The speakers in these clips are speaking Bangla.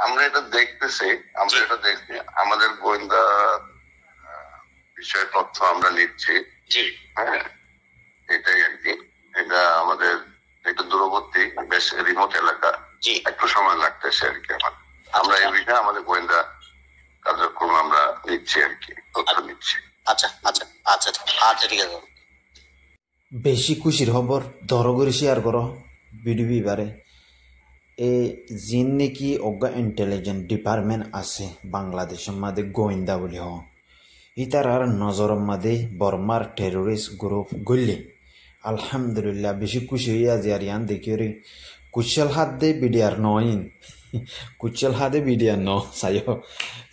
আমরা এটা দেখতেছি, আমাদের গোয়েন্দা বিষয়ে তথ্য আমরা নিচ্ছি। হ্যাঁ, এটাই আর কি। এটা আমাদের একটু দূরবর্তী, বেশ রিমোট এলাকা, একটু সময় লাগতেছে আর কি। আমরা এই বিষয়ে আমাদের গোয়েন্দা কার্যক্রম আমরা নিচ্ছি আর কি, তথ্য নিচ্ছি। আচ্ছা আচ্ছা আচ্ছা আচ্ছা, ঠিক আছে। বেশি খুশির খবর ধরো করে শেয়ার করো ভিডিও বারে এ জিন নাকি অজ্ঞা ইন্টেলিজেন্ট ডিপার্টমেন্ট আছে বাংলাদেশের মাঝে গোয়েন্দা বলি হ ইতার নজরের মাঝে বর্মার টেরোরিস্ট গ্রুপ গলি আলহামদুলিল্লাহ বেশি খুশি হয়ে আজ আর ইয়ান দেখি রে কুশল হাত দে বিডিয়ার নইন কুশল হাতে বিডিয়ার ন সাই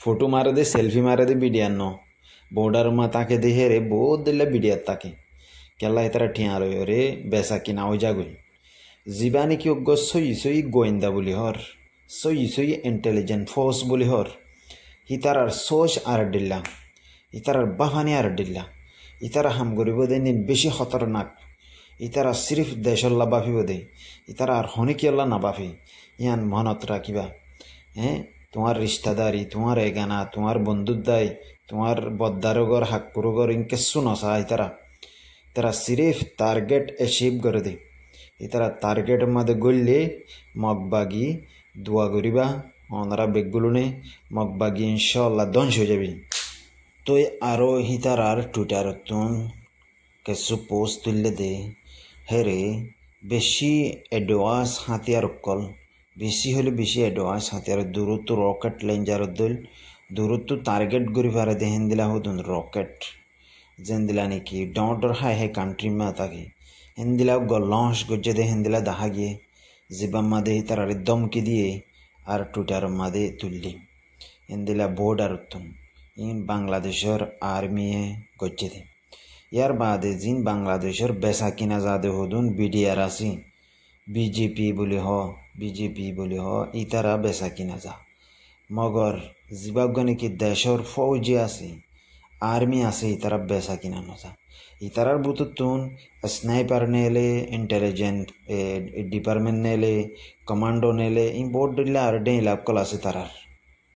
ফটো মারে দে সেলফি মারে দে বিডিয়ার ন বর্ডার মা তাকে দেখে রে বহুত দিলে বিডিয়ার তাকে কেলা এতারা ঠিয়া রয়ে রে বেচা কিনা ওই যাগুই জীবানী কি অজ্ঞ সই গোয়েন্দা বলি হর সই ইন্টেলিজেন্ট ফোর্স বলি হর ইতারার সোচ আর ডিল্লা ইতারার বাহানি আর ডিল্লা ইতারা হাম গরিব দে নিন বেশি খতরনাক ইতারা সিরিফ দেশল্লা বাফিব দে ইতারা আর হনিকিয়ল্লা না বাফি ইয়ান মনত রাখিবা। হ্যাঁ, তোমার রিস্তাদারি, তোমার এগানা, তোমার বন্ধুদাই, তোমার বদ্দারগর হাক্কুরগর ইনকেসু নসা ইতারা তারা সিরিফ টার্গেট অ্যাচিভ করে দে। ইতারা টার্গেটের মধ্যে গড়লে মগবাগি দোয়া করিবা ওনারা বেগগুলোনে মগবাগি ইনশাল্লাহ ধ্বংস হয়ে যাবি। তো আরও হিতারার টুইটারত কিছু পোস্ট তুললে দে হেরে বেশি অ্যাডভান্স হাতিয়ার অকল বেশি হলে বেশি অ্যাডভান্স হাতিয়ার দূরত্ব রকেট লেঞ্জারত দল দূরত্ব টার্গেট করি পারে দে হেন দিলা হতুন রকেট যেন দিলা নাকি ডর হাই হাই কান্ট্রি মা তাকে হেন দিলা লঞ্চ গজ্জে দে হেন দিলা দেখা গিয়ে জীবাম মাদে তার দমকি দিয়ে আর টুইটার মাদে তুললি হেন দিলা বোর্ড আর উত্তম ইন বাংলাদেশের আর্মিয়ে গজ্জে দে ইয়ার বাদে জিন বাংলাদেশের বেচা কিনা যাদে হদুন বিডিআর আসি বিজেপি বলি হ ইতারা বেচা কিনা যা মগর জীবাগানে কি দেশের ফৌজি আছে আর্মি আছে ইতারা বেচা কিনা নজা ইতারার বুতুন স্নাইপার নেলে ইন্টেলিজেন্ট ডিপার্টমেন্ট নেলে কমান্ডো নেলে ই বোর্ড দিলে আর ডে লাভ কল আছে তারার